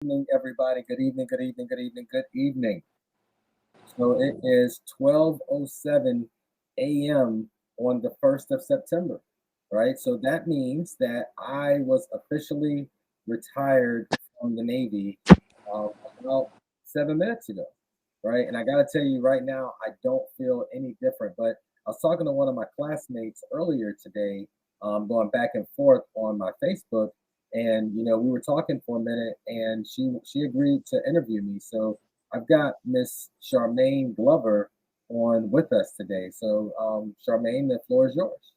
Evening, everybody. Good evening, good evening, good evening, good evening. So it is 12:07 a.m. on the 1st of September, right? So that means that I was officially retired from the Navy about 7 minutes ago, right? And I got to tell you right now, I don't feel any different. But I was talking to one of my classmates earlier today, going back and forth on my Facebook, and we were talking for a minute, and she agreed to interview me. So I've got Miss Charmaine Glover on with us today. So, Charmaine, the floor is yours.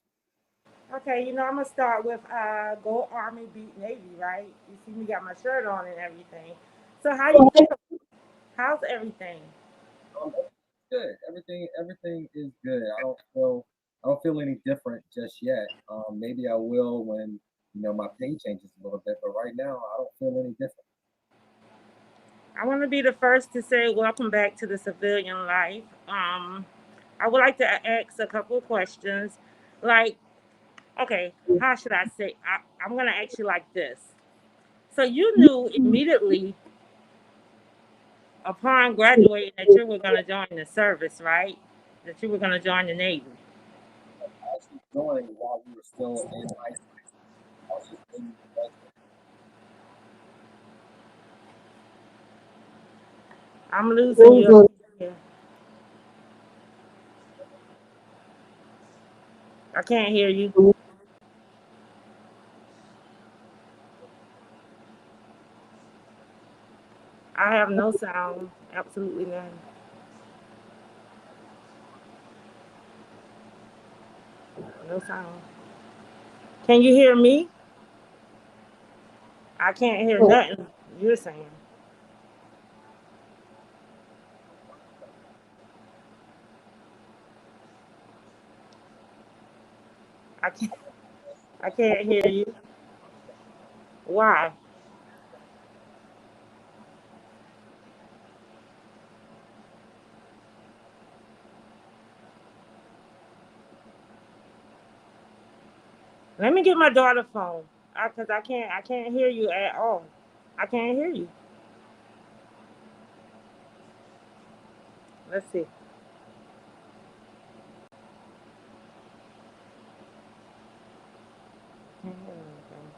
Okay, I'm gonna start with go Army beat Navy, right? You see me got my shirt on and everything. So how you feel? How's everything? Good. Everything is good. I don't feel any different just yet. Maybe I will when my pay changes a little bit, but right now I don't feel any different. I want to be the first to say welcome back to the civilian life. I would like to ask a couple of questions. Like, okay, how should I say? I'm gonna ask you like this. So you knew immediately upon graduating that you were gonna join the service, right? That you were gonna join the Navy. I actually joined while we were still in high school. I was just waiting to graduate. I'm losing you. Yeah, I can't hear you. I have no sound. Absolutely none. No sound. Can you hear me? I can't hear nothing you're saying. I can't. I can't hear you. Why? Let me get my daughter's phone. Cause I can't. I can't hear you at all. I can't hear you. Let's see. Can't hear anything.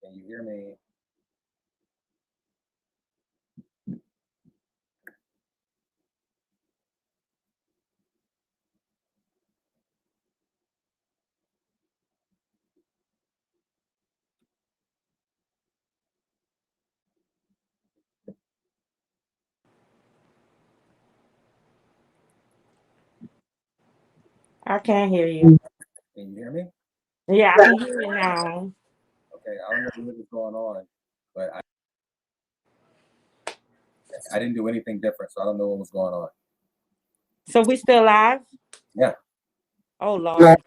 Can you hear me? I can't hear you. Can you hear me? Yeah, I can hear you now. Okay, I don't know what was going on, but I didn't do anything different, so I don't know what was going on. So we still live? Yeah. Oh Lord.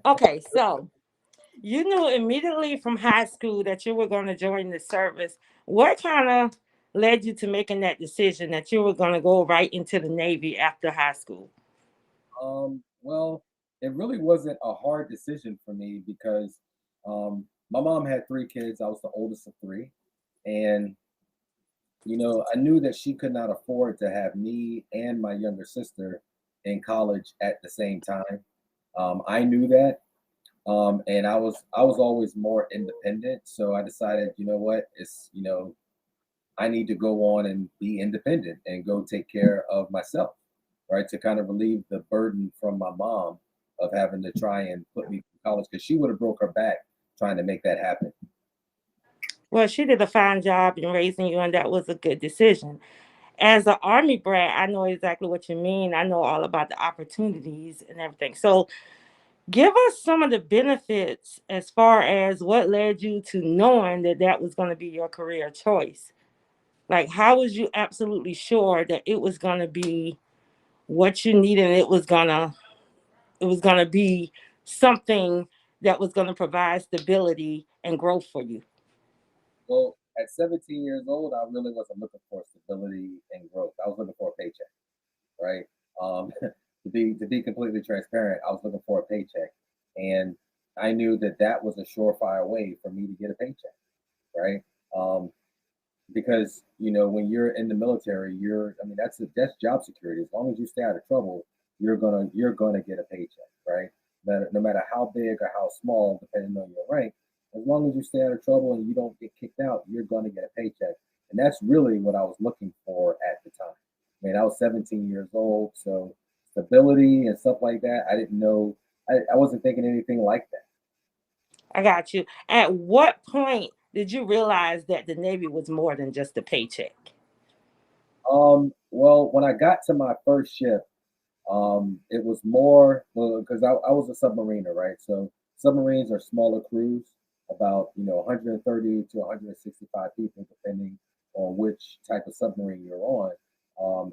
Okay, so you knew immediately from high school that you were going to join the service. What kind of led you to making that decision that you were going to go right into the Navy after high school? Well, it really wasn't a hard decision for me because my mom had three kids. I was the oldest of three. And, I knew that she could not afford to have me and my younger sister in college at the same time. I knew that. And I was always more independent. So I decided, you know what, I need to go on and be independent and go take care of myself, right? To kind of relieve the burden from my mom of having to try and put me through college because she would have broke her back trying to make that happen. Well, she did a fine job in raising you, and that was a good decision. As an Army brat, I know exactly what you mean. I know all about the opportunities and everything. So, give us some of the benefits as far as what led you to knowing that that was going to be your career choice. Like, how was you absolutely sure that it was going to be what you needed? And it was gonna be something that was gonna provide stability and growth for you. Well, at 17 years old, I really wasn't looking for stability and growth. I was looking for a paycheck, right? Um, to be completely transparent, I was looking for a paycheck, and I knew that that was a surefire way for me to get a paycheck, right? Um, because when you're in the military, I mean, that's job security. As long as you stay out of trouble, you're gonna get a paycheck, right? No matter how big or how small, depending on your rank, as long as you stay out of trouble and you don't get kicked out, you're gonna get a paycheck, and that's really what I was looking for at the time. I mean, I was 17 years old, so stability and stuff like that, I didn't know. I wasn't thinking anything like that. I got you. At what point did you realize that the Navy was more than just a paycheck? Well, when I got to my first ship, it was more because I was a submariner, right? So submarines are smaller crews, about 130 to 165 people, depending on which type of submarine you're on.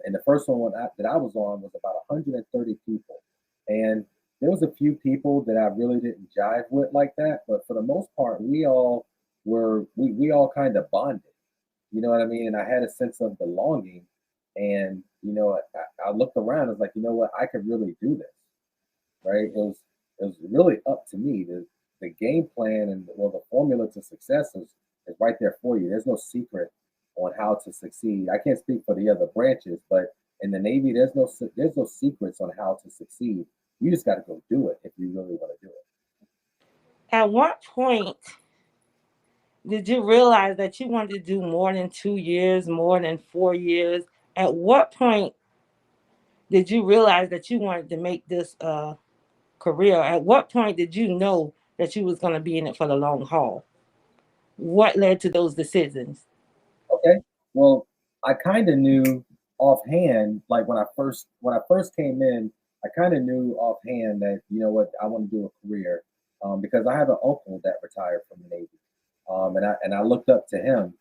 And the first one that I was on was about 130 people, and there was a few people that I really didn't jive with like that, but for the most part, we all kind of bonded. You know what I mean? And I had a sense of belonging. And, I looked around, I was like, you know what? I could really do this, right? It was really up to me. The game plan and well, the formula to success is right there for you. There's no secret on how to succeed. I can't speak for the other branches, but in the Navy, there's no secrets on how to succeed. You just got to go do it if you really want to do it. At what point did you realize that you wanted to do more than 2 years, more than 4 years? At what point did you realize that you wanted to make this a career? At what point did you know that you was going to be in it for the long haul? What led to those decisions? Okay. Well, I kind of knew offhand, like when I first came in, I kind of knew offhand that what I want to do a career, because I have an uncle that retired from the Navy, and I looked up to him,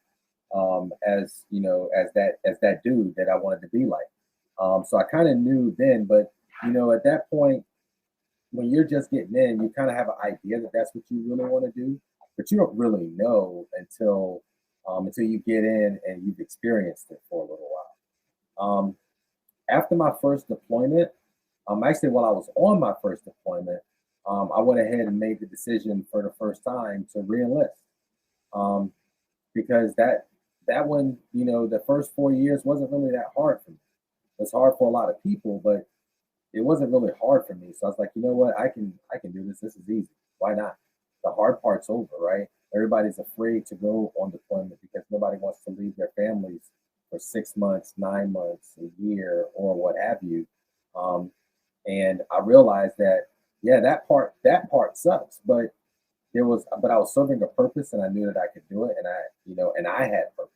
as as that dude that I wanted to be like. So I kind of knew then, but at that point, when you're just getting in, you kind of have an idea that that's what you really want to do, but you don't really know until you get in and you've experienced it for a little while. After my first deployment, actually while I was on my first deployment, I went ahead and made the decision for the first time to reenlist, um, because that one, the first 4 years wasn't really that hard for me. It's hard for a lot of people, but it wasn't really hard for me. So I was like, you know what, I can do this. This is easy. Why not? The hard part's over, right? Everybody's afraid to go on deployment because nobody wants to leave their families for 6 months, 9 months, a year, or what have you. Um, and I realized that, yeah, that part sucks, but I was serving a purpose, and I knew that I could do it, and I had purpose.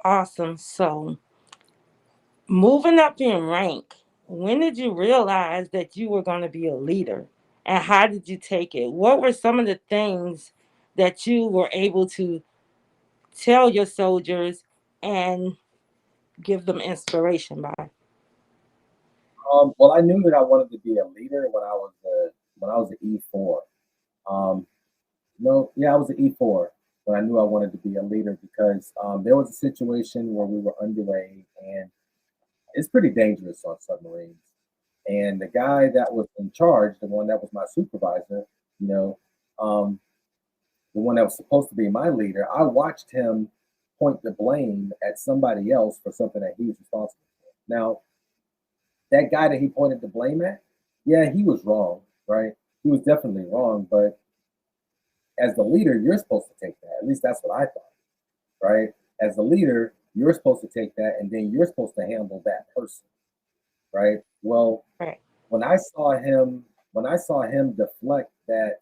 Awesome. So, moving up in rank, when did you realize that you were going to be a leader? And how did you take it? What were some of the things that you were able to tell your soldiers and give them inspiration by? Well, I knew that I wanted to be a leader when I was an E4. Um, no, yeah, I was an E4 when I knew I wanted to be a leader because there was a situation where we were underway, and it's pretty dangerous on submarines. And the guy that was in charge, the one that was my supervisor, you know, um, the one that was supposed to be my leader, I watched him point the blame at somebody else for something that he was responsible for. Now, that guy that he pointed the blame at, yeah, he was wrong, right? He was definitely wrong, but as the leader, you're supposed to take that. At least that's what I thought, right? As the leader, you're supposed to take that, and then you're supposed to handle that person, right? Well, Right. when I saw him, when I saw him deflect that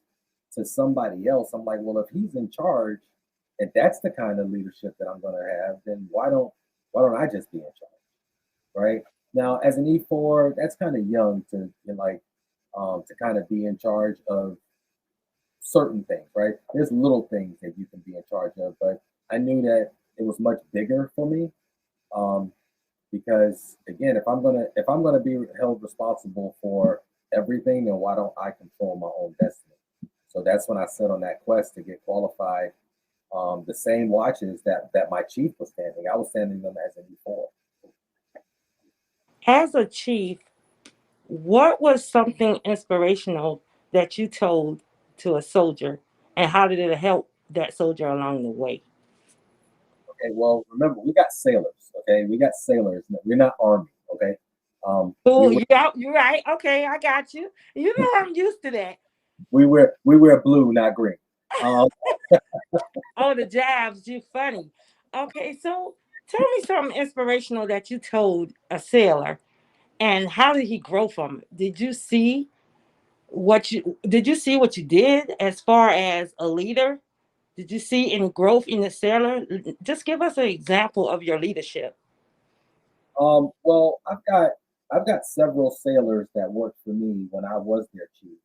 to somebody else, I'm like, well, if he's in charge, and that's the kind of leadership that I'm going to have, then why don't I just be in charge, right? Now, as an E4, that's kind of young to kind of be in charge of certain things, right? There's little things that you can be in charge of, but I knew that it was much bigger for me, um, because again, if I'm gonna be held responsible for everything, then why don't I control my own destiny? So that's when I set on that quest to get qualified. The same watches that my chief was standing, I was standing them as an E4. As a chief, what was something inspirational that you told to a soldier, and how did it help that soldier along the way? Okay, well, remember, we got sailors, okay? We got sailors. We're not army, okay? We Oh, wear, you're right. Okay, I got you. You know I'm used to that. we wear blue, not green. Um, Oh, the jabs, you funny. Okay, so tell me something inspirational that you told a sailor, and how did he grow from it? Did you see what you did as far as a leader? Did you see any growth in the sailor? Just give us an example of your leadership. well, I've got several sailors that worked for me when I was their chief,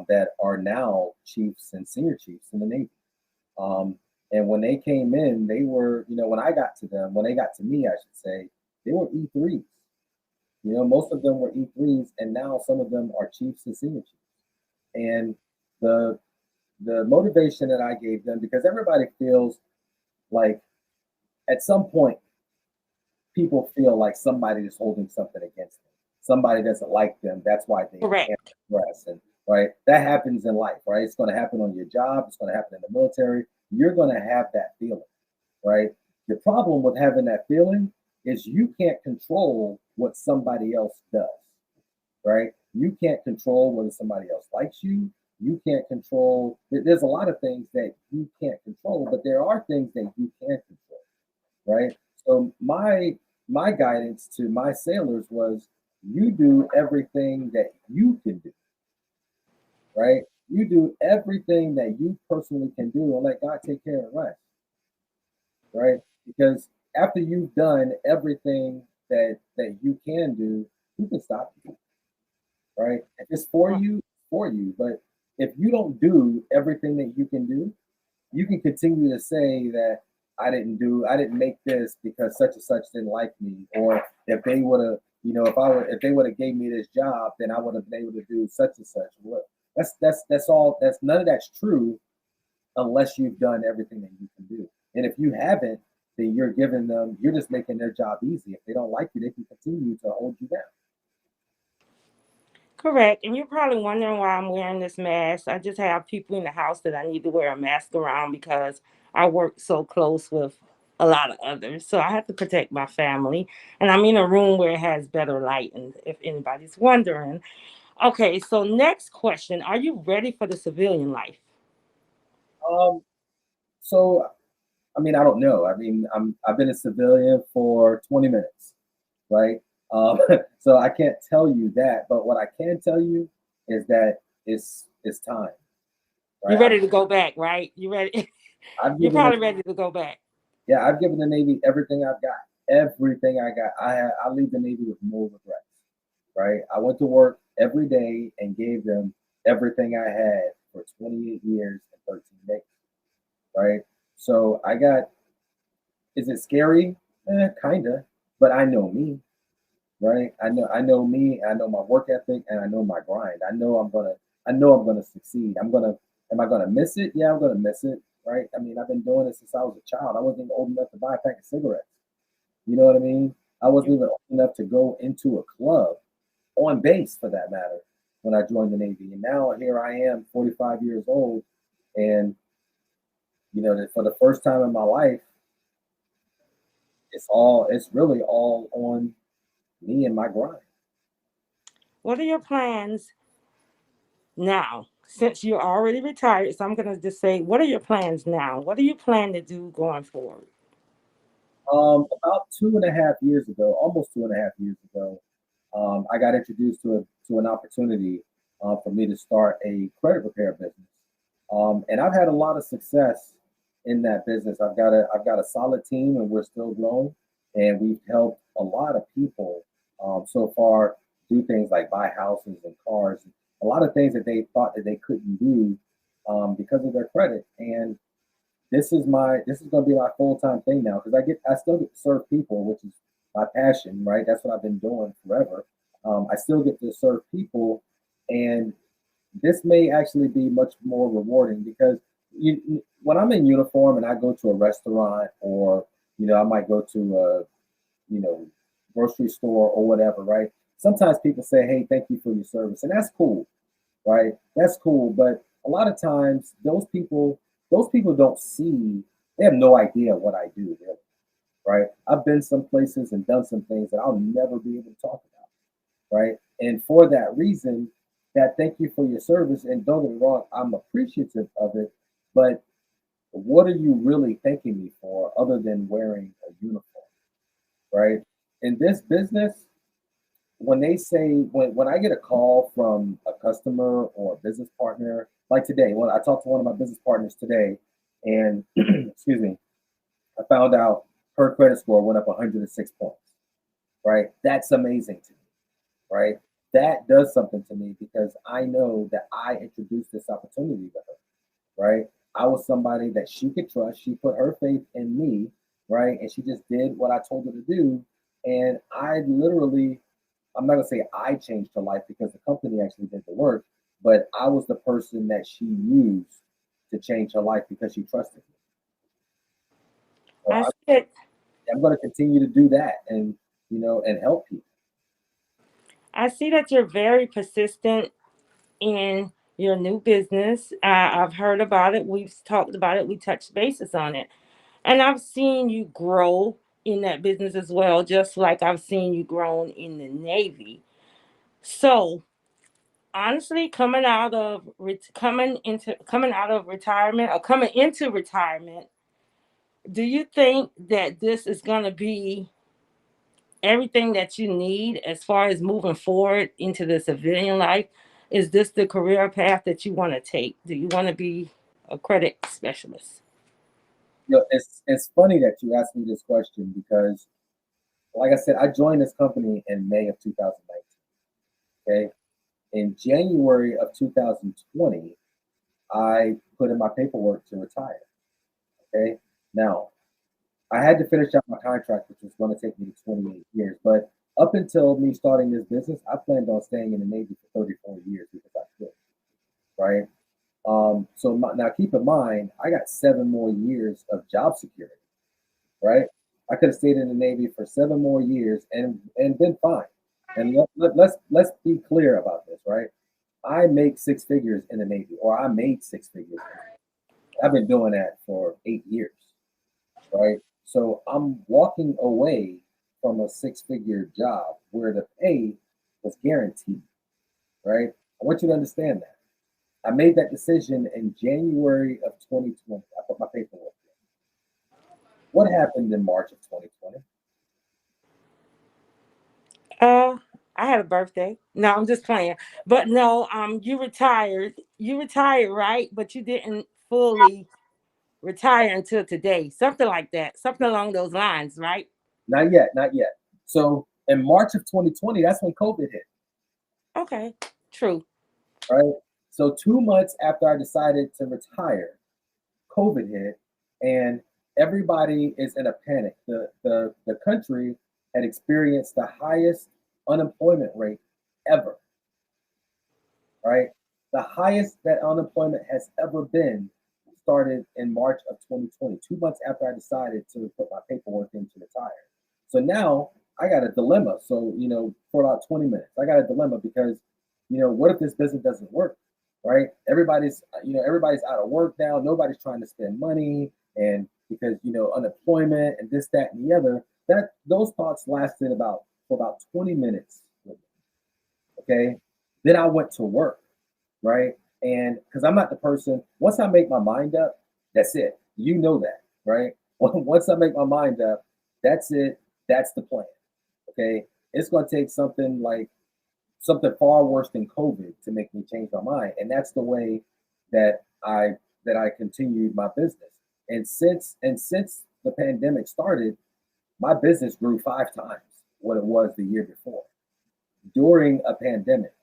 that are now chiefs and senior chiefs in the Navy. Um, and when they came in, they were, when I got to them, when they got to me, I should say, they were E3s. Most of them were E3s, and now some of them are chiefs and senior chiefs. And the the motivation that I gave them, because everybody feels like at some point people feel like somebody is holding something against them. Somebody doesn't like them. That's why they can't Correct. express. And right, that happens in life, right? It's going to happen on your job. It's going to happen in the military. You're going to have that feeling, right? The problem with having that feeling is you can't control what somebody else does, right? You can't control whether somebody else likes you. You can't control. There's a lot of things that you can't control, but there are things that you can control, right? So my guidance to my sailors was, you do everything that you can do, right? You do everything that you personally can do and let God take care of the rest, right? Because after you've done everything that you can do, who can stop you, right? If it's for you. But if you don't do everything that you can do, you can continue to say that I didn't make this because such and such didn't like me, or if they would have, if they would have gave me this job, then I would have been able to do such and such. What? That's all. That's none of that's true unless you've done everything that you can do. And if you haven't, then you're just making their job easy. If they don't like you, they can continue to hold you down. Correct. And you're probably wondering why I'm wearing this mask. I just have people in the house that I need to wear a mask around because I work so close with a lot of others. So I have to protect my family. And I'm in a room where it has better light, and if anybody's wondering. Okay, so next question. Are you ready for the civilian life? Um, so I mean, I don't know. I mean, I've been a civilian for 20 minutes, right? Um, so I can't tell you that, but what I can tell you is that it's time, You right? ready to go back, right? You ready? I've You're given the probably ready to go back. Yeah, I've given the Navy everything I've got, everything I got. I leave the Navy with no regrets, right? I went to work every day and gave them everything I had for 28 years and 13 days, right? So I got. Is it scary? Kinda, but I know me, right? I know me. I know my work ethic, and I know my grind. I know I'm gonna succeed. Am I gonna miss it? Yeah, I'm gonna miss it, right? I mean, I've been doing it since I was a child. I wasn't even old enough to buy a pack of cigarettes. You know what I mean? I wasn't even old enough to go into a club, on base for that matter, when I joined the Navy. And now here I am, 45 years old, and for the first time in my life, it's really all on me and my grind. What are your plans now? Since you're already retired, so I'm going to just say, what are your plans now? What do you plan to do going forward? About 2.5 years ago, almost 2.5 years ago, I got introduced to an opportunity for me to start a credit repair business, and I've had a lot of success in that business. I've got a solid team, and we're still growing, and we've helped a lot of people so far do things like buy houses and cars, a lot of things that they thought that they couldn't do because of their credit. And this is going to be my full time thing now, because I still get to serve people, which is my passion, right? That's what I've been doing forever. I still get to serve people, and this may actually be much more rewarding because when I'm in uniform and I go to a restaurant, or I might go to a you know grocery store or whatever, right? Sometimes people say, "Hey, thank you for your service," and that's cool, right? That's cool. But a lot of times, those people don't see. They have no idea what I do, really, right? I've been some places and done some things that I'll never be able to talk about, right? And for that reason, that thank you for your service. And don't get me wrong, I'm appreciative of it, but what are you really thanking me for other than wearing a uniform, right? In this business, when they say when I get a call from a customer or a business partner, like today, when I talked to one of my business partners today, and excuse me, I found out her credit score went up 106 points, right? That's amazing to me, right? That does something to me because I know that I introduced this opportunity to her, right? I was somebody that she could trust. She put her faith in me, right? And she just did what I told her to do. And I literally, I'm not gonna say I changed her life because the company actually did the work, but I was the person that she used to change her life because she trusted me. So I see it. I'm going to continue to do that and and help people. I see that you're very persistent in your new business. I've heard about it. We've talked about it. We touched bases on it. And I've seen you grow in that business as well, just like I've seen you grown in the Navy. So, honestly, coming out of retirement or coming into retirement, do you think that this is going to be everything that you need as far as moving forward into the civilian life? Is this the career path that you want to take? Do you want to be a credit specialist? It's funny that you asked me this question because, like I said, I joined this company in May of 2019. Okay, in January of 2020, I put in my paperwork to retire. Okay, now I had to finish out my contract, which was going to take me to 28 years. But up until me starting this business, I planned on staying in the Navy for 34 years because I could, right? Now keep in mind, I got 7 more years of job security, right? I could have stayed in the Navy for 7 more years and been fine. And let's be clear about this, right? I make 6 figures in the Navy, or I made 6 figures. I've been doing that for 8 years, right? So I'm walking away from a 6 figure job where the pay was guaranteed, right? I want you to understand that. I made that decision in January of 2020. I put my paperwork in. What happened in March of 2020? Uh, I had a birthday. No, I'm just playing. But no, you retired. You retired, right? But you didn't fully retire until today. Something like that. Something along those lines, right? Not yet, not yet. So in March of 2020, that's when COVID hit, Okay. True. right? So 2 months after I decided to retire, COVID hit, and everybody is in a panic. The country had experienced the highest unemployment rate ever, right? The highest that unemployment has ever been started in March of 2020, 2 months after I decided to put my paperwork in to retire. So now I got a dilemma. So, for about 20 minutes, I got a dilemma because, what if this business doesn't work, right? Everybody's out of work now. Nobody's trying to spend money. And because, unemployment and this, that, and the other, those thoughts lasted for about 20 minutes. Okay. Then I went to work, right? And because I'm not the person, once I make my mind up, that's it. You know that, right? Once I make my mind up, that's it. That's the plan. Okay. It's going to take something far worse than COVID to make me change my mind. And that's the way that I continued my business. And since the pandemic started, my business grew 5 times what it was the year before during a pandemic,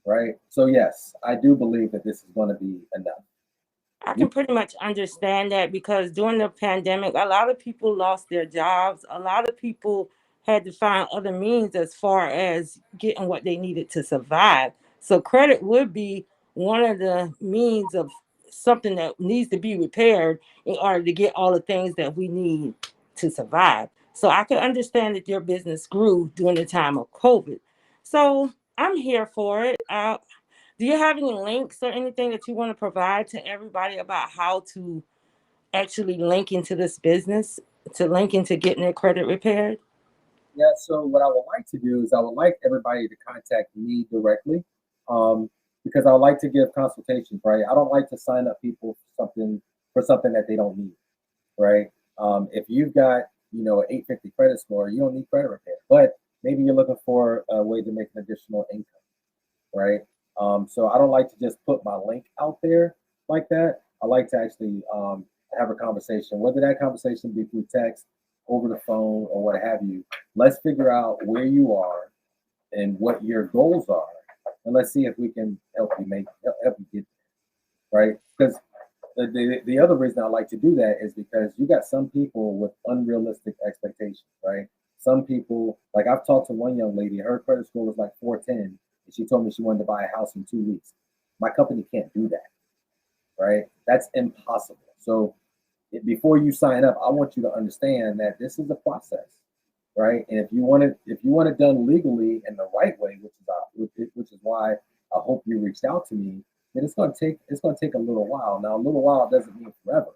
right? So yes, I do believe that this is going to be enough. I can pretty much understand that because during the pandemic, a lot of people lost their jobs. A lot of people had to find other means as far as getting what they needed to survive. So credit would be one of the means of something that needs to be repaired in order to get all the things that we need to survive. So I can understand that your business grew during the time of COVID. So I'm here for it. Do you have any links or anything that you want to provide to everybody about how to actually link into this business, to link into getting their credit repaired? Yeah, so what I would like to do is I would like everybody to contact me directly, um, because I would like to give consultations, right? I don't like to sign up people for something that they don't need, right? If you've got, an 850 credit score, you don't need credit repair, but maybe you're looking for a way to make an additional income, right? So I don't like to just put my link out there like that. I like to actually have a conversation, whether that conversation be through text, over the phone, or what have you. Let's figure out where you are and what your goals are, and let's see if we can help you get there, right? Because the other reason I like to do that is because you got some people with unrealistic expectations, right? Some people, like I've talked to one young lady, her credit score was like 410, and she told me she wanted to buy a house in 2 weeks. My company can't do that, right? That's impossible. So before you sign up, I want you to understand that this is a process, right? And if you want it done legally and the right way, which is why I hope you reached out to me, then it's gonna take a little while. Now, a little while doesn't mean forever,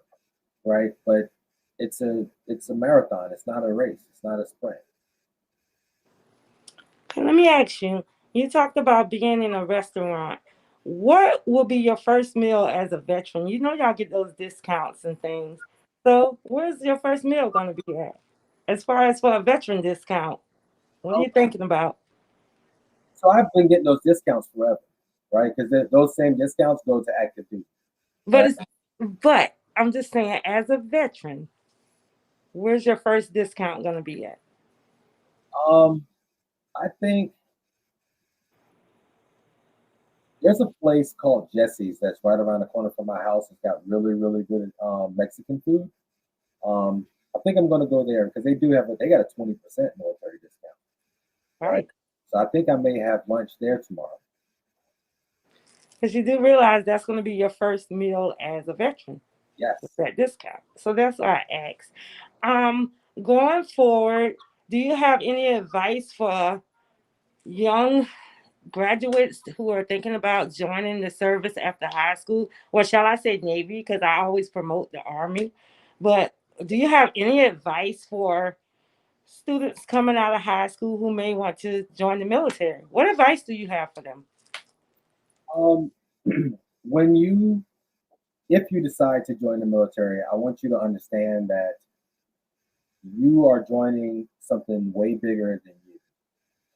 right? But it's a marathon. It's not a race. It's not a sprint. Okay, let me ask you. You talked about being in a restaurant. What will be your first meal as a veteran? You know y'all get those discounts and things. So where's your first meal going to be at? As far as for a veteran discount, what are you Okay. thinking about? So I've been getting those discounts forever, right? Because those same discounts go to active duty, But right? it's but I'm just saying, as a veteran, where's your first discount going to be at? Um, I think there's a place called Jesse's that's right around the corner from my house. It's got really, really good Mexican food. I think I'm gonna go there because they got a 20% military discount, right? Right. So I think I may have lunch there tomorrow. Because you do realize that's going to be your first meal as a veteran with Yes. that discount. So that's why I asked. Um, Going forward, do you have any advice for young graduates who are thinking about joining the service after high school? Or shall I say Navy? Because I always promote the Army. But do you have any advice for students coming out of high school who may want to join the military? What advice do you have for them? Um, when you if you decide to join the military, I want you to understand that you are joining something way bigger than you.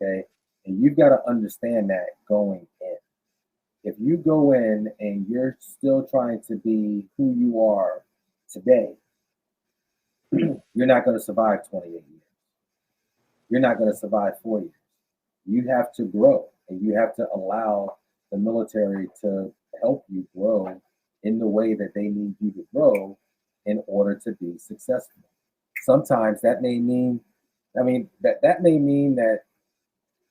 Okay, and you've got to understand that going in. If you go in and you're still trying to be who you are today, you're not going to survive 28 years. You're not going to survive 4 years. You have to grow and you have to allow the military to help you grow in the way that they need you to grow in order to be successful. Sometimes that may mean, that may mean that,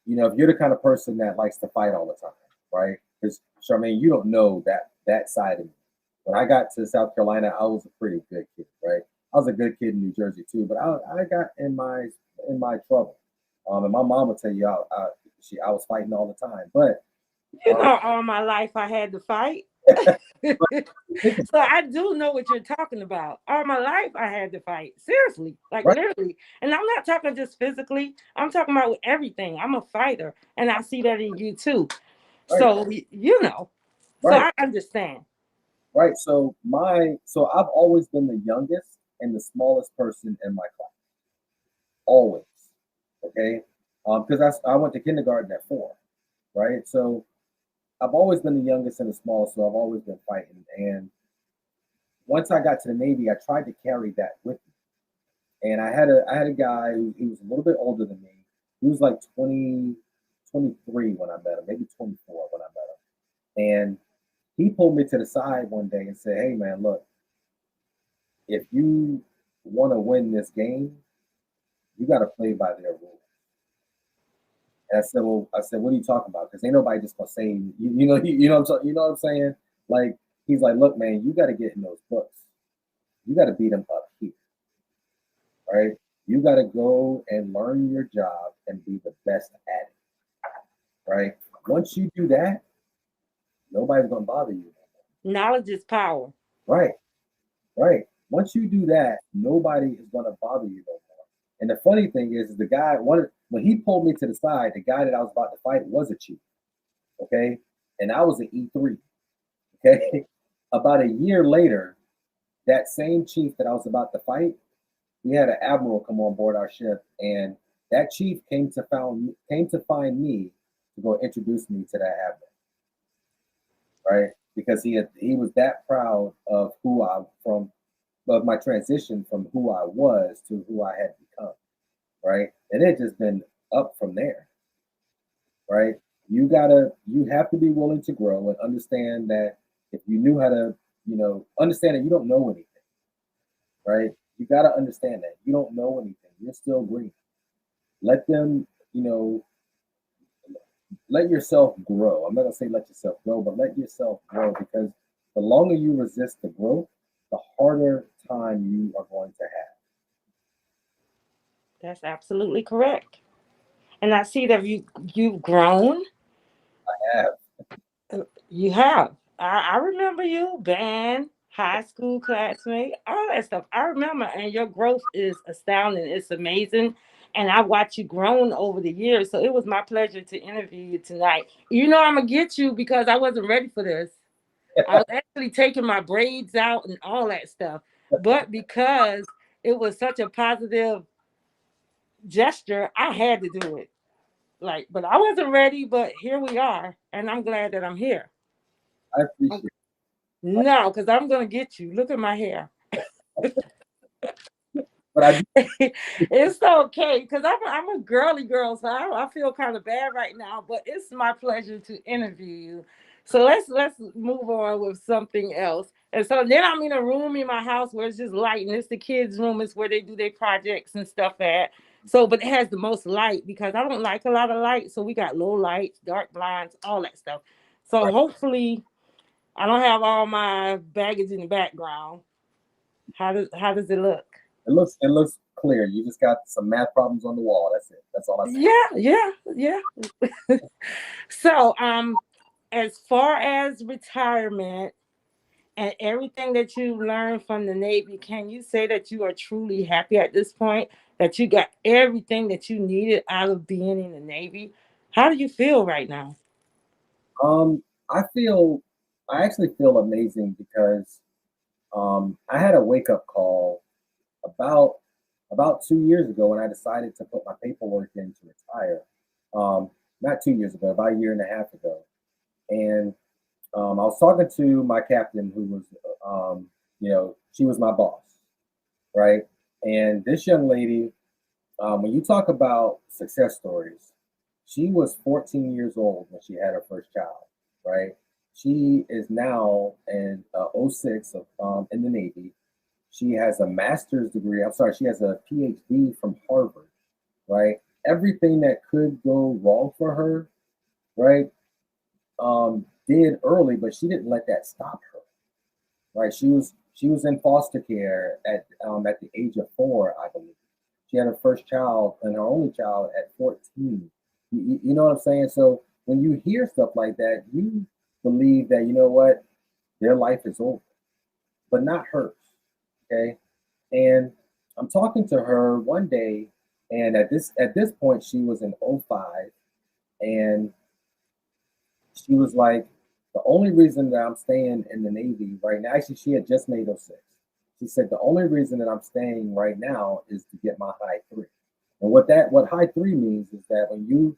if you're the kind of person that likes to fight all the time, right? Because Charmaine, you don't know that side of me. When I got to South Carolina, I was a pretty good kid, right? I was a good kid in New Jersey too, but I got in my trouble. And my mom will tell you, I was fighting all the time. But You um, know, all my life I had to fight. but think So about I do know what you're talking about. All my life I had to fight. Seriously. Like it, right, literally. And I'm not talking just physically. I'm talking about with everything. I'm a fighter. And I see that in you too. right, So you know. So right, I understand. right. So I've always been the youngest and the smallest person in my class, always. Okay, because I went to kindergarten at 4, right? So I've always been the youngest and the smallest, so I've always been fighting. And once I got to the Navy, I tried to carry that with me. And I had a guy who he was a little bit older than me. He was like 23 when I met him, maybe 24 when I met him. And he pulled me to the side one day and said, "Hey man, look, if you want to win this game, you got to play by their rules." And I said, "What are you talking about? Because ain't nobody just gonna say you know what I'm saying? Like he's like, look, man, you got to get in those books. You got to beat them up here, right? You got to go and learn your job and be the best at it, right? Once you do that, nobody's going to bother you. Knowledge is power. Right, right. Once you do that, nobody is going to bother you no more. And the funny thing is the guy, when he pulled me to the side, the guy that I was about to fight was a chief, okay? And I was an E3, okay? About a year later, that same chief that I was about to fight, we had an admiral come on board our ship, and that chief came to find me to go introduce me to that admiral, right? Because he was that proud of of my transition from who I was to who I had become, right? And it just been up from there, right? You have to be willing to grow and understand that if you knew how to, understand that you don't know anything, right? You got to understand that you don't know anything. You're still green. Let them, let yourself grow. I'm not gonna say let yourself grow, but let yourself grow, because the longer you resist the growth, the harder time you are going to That's absolutely correct. And I see that you've grown. have. You have. I remember you, band, high school classmate, all that stuff. I remember, and your growth is astounding. It's amazing. And I watched you grown over the years. So it was my pleasure to interview you tonight. I'm going to get you because I wasn't ready for this. I was actually taking my braids out and all that stuff. But because it was such a positive gesture, I had to do it. But I wasn't ready, but here we are. And I'm glad that I'm here. I appreciate No, because I'm gonna get you. Look at my hair. it, but I do. It's okay because I'm a girly girl, so I feel kind of bad right now. But it's my pleasure to interview you. So let's move on with something else. And so then I'm in a room in my house where it's just light, and it's the kids' room. It's where they do their projects and stuff at. So, but it has the most light because I don't like a lot of light. So we got low lights, dark blinds, all that stuff. So Right. hopefully I don't have all my baggage in the background. How does it look? It looks clear. You just got some math problems on the wall. That's it. That's all I say. Yeah. So, as far as retirement and everything that you learned from the Navy, can you say that you are truly happy at this point? That you got everything that you needed out of being in the Navy? How do you feel right now? Um, I actually feel amazing because I had a wake up call about 2 years ago when I decided to put my paperwork in to retire. Um, Not 2 years ago, about a year and a half ago, and I was talking to my captain, who was, she was my boss, right? And this young lady, when you talk about success stories, she was 14 years old when she had her first child, right? She is now in '06 in the Navy. She has a master's degree. I'm sorry, she has a PhD from Harvard, right? Everything that could go wrong for her, right, did early, but she didn't let that stop her, right? She was in foster care at the age of 4, I believe. She had her first child and her only child at 14. You know what I'm saying? So when you hear stuff like that, you believe that, you know what, their life is over, but not hers. Okay. And I'm talking to her one day, and at this point she was in '05, and she was like, the only reason that I'm staying in the Navy right now, actually, she had just made '06. She said, the only reason that I'm staying right now is to get my high three. And what high three means is that when you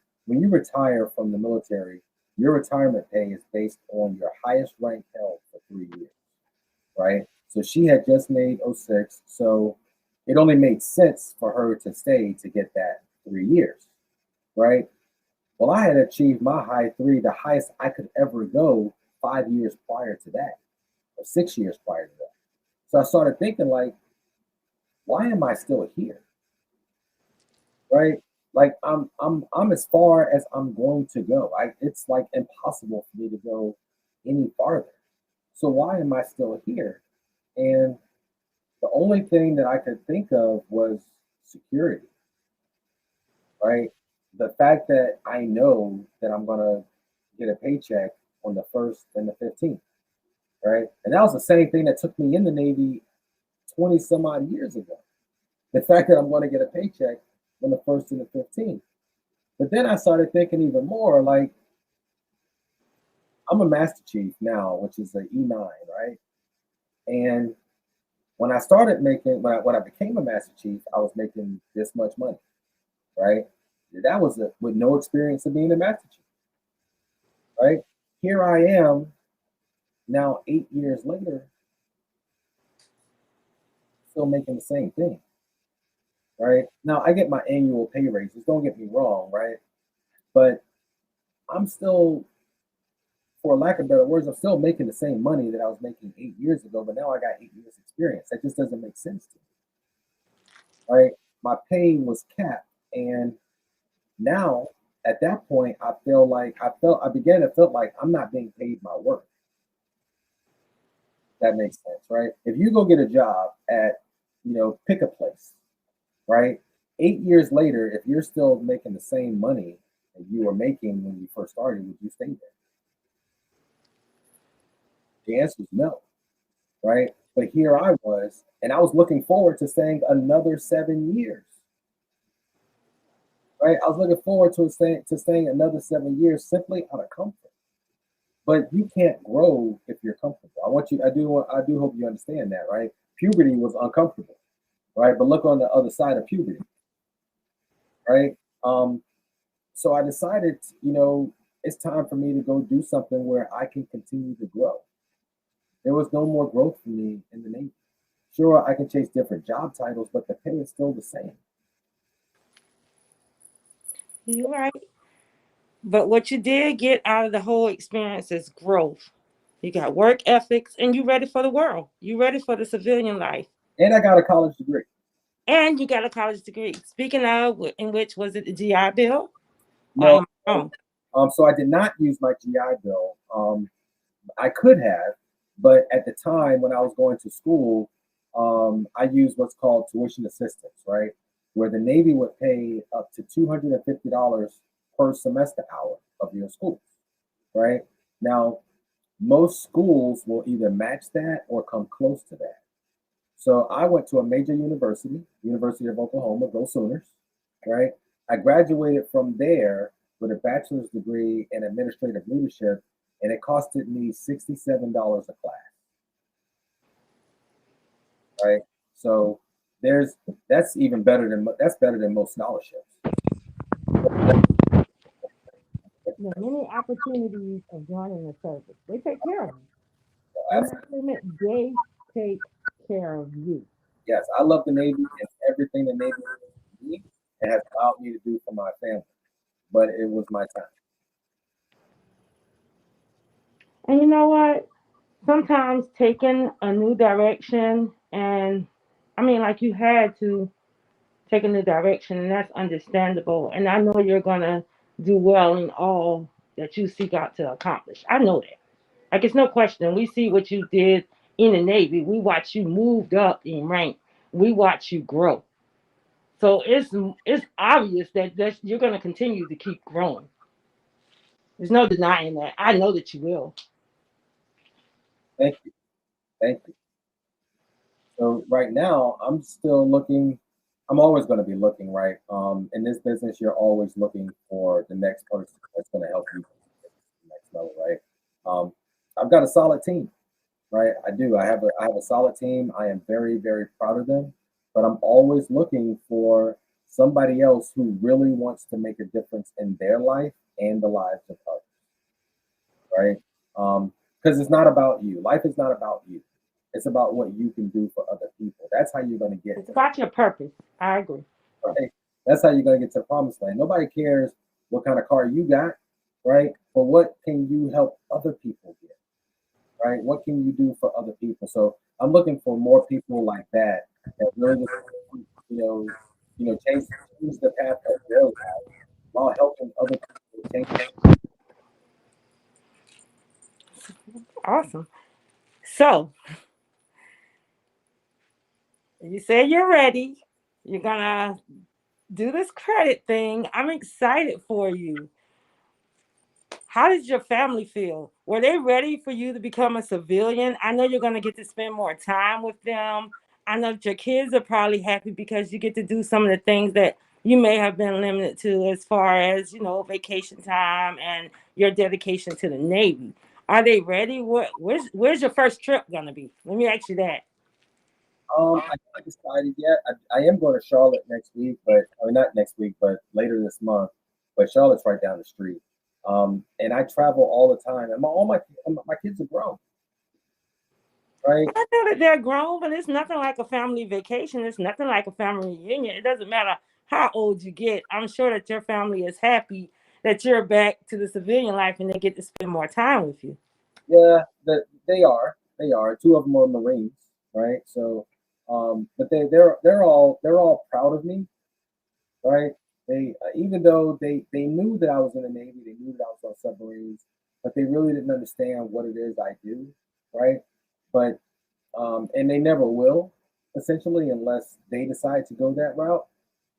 retire from the military, your retirement pay is based on your highest rank held for 3 years, right? So she had just made '06. So it only made sense for her to stay to get that 3 years, right? Well, I had achieved my high three, the highest I could ever go 5 years prior to that, or 6 years prior to that. So I started thinking, like, why am I still here? Right? Like I'm as far as I'm going to go. It's like impossible for me to go any farther. So why am I still here? And the only thing that I could think of was security, right? The fact that I know that I'm gonna get a paycheck on the 1st and the 15th, right? And that was the same thing that took me in the Navy 20 some odd years ago. The fact that I'm going to get a paycheck on the 1st and the 15th. But then I started thinking even more like I'm a Master Chief now, which is an E9, right? And when I started making, when I became a Master Chief, I was making this much money, right? That was with no experience of being a Master Chief, right? Here I am now, 8 years later, still making the same thing, right? Now I get my annual pay raises. Don't get me wrong, right? But I'm still, for lack of better words, I'm still making the same money that I was making 8 years ago. But now I got 8 years experience. That just doesn't make sense to me, right? My pay was capped, and now at that point, I began to feel like I'm not being paid my worth. That makes sense, right? If you go get a job at, pick a place, right? 8 years later, if you're still making the same money that you were making when you first started, would you stay there? The answer is no, right? But here I was, and I was looking forward to staying another 7 years, right? I was looking forward to staying another 7 years simply out of comfort. But you can't grow if you're comfortable. I do hope you understand that, right? Puberty was uncomfortable, right? But look on the other side of puberty, right? So I decided, it's time for me to go do something where I can continue to grow. There was no more growth for me in the Navy. Sure, I can chase different job titles, but the pay is still the same. You're right. But what you did get out of the whole experience is growth. You got work ethics and you ready for the world. You ready for the civilian life. And I got a college degree. And you got a college degree. Speaking of, in which was it the GI Bill? Or No, am I wrong? so I did not use my GI Bill. I could have, but at the time when I was going to school, I used what's called tuition assistance, right? Where the Navy would pay up to $250 per semester hour of your schools, right? Now, most schools will either match that or come close to that. So I went to a major university, University of Oklahoma, go Sooners, right? I graduated from there with a bachelor's degree in administrative leadership, and it costed me $67 a class, right? So that's better than most scholarships. There are many opportunities of joining the service. They take care of you. They take care of you. Yes, I love the Navy and everything the Navy needs and has allowed me to do for my family. But it was my time. And you know what? Sometimes taking a new direction, and I mean, like you had to take a new direction, and that's understandable. And I know you're going to do well in all that you seek out to accomplish. I know that. Like, it's no question. We see what you did in the Navy. We watch you moved up in rank. We watch you grow. So it's obvious that you're going to continue to keep growing. There's no denying that. I know that you will. Thank you. Thank you. So right now, I'm still looking. I'm always going to be looking, right? In this business, you're always looking for the next person that's going to help you get to the next level, right? I've got a solid team, right? I do. I have a solid team. I am very, very proud of them. But I'm always looking for somebody else who really wants to make a difference in their life and the lives of others, right? Because it's not about you. Life is not about you. It's about what you can do for other people. That's how you're going to get It's to, about your purpose. I agree. right? That's how you're going to get to the promised land. Nobody cares what kind of car you got, right? But what can you help other people get, right? What can you do for other people? So I'm looking for more people like that that really, you know, change the path of their life while helping other people change. Awesome. So you say you're ready. You're gonna do this credit thing. I'm excited for you. How did your family feel? Were they ready for you to become a civilian? I know you're going to get to spend more time with them. I know that your kids are probably happy because you get to do some of the things that you may have been limited to as far as, vacation time and your dedication to the Navy. Are they ready? Where's your first trip going to be? Let me ask you that. I haven't decided yet. I am going to Charlotte next week, but or not next week, but later this month. But Charlotte's right down the street. And I travel all the time, and all my kids are grown, right? I know that they're grown, but it's nothing like a family vacation. It's nothing like a family reunion. It doesn't matter how old you get. I'm sure that your family is happy that you're back to the civilian life and they get to spend more time with you. Yeah, they are. They are. Two of them are Marines, right? So, but they're all proud of me, right? They even though they knew that I was in the Navy, they knew that I was on submarines, but they really didn't understand what it is I do, right? But and they never will, essentially, unless they decide to go that route.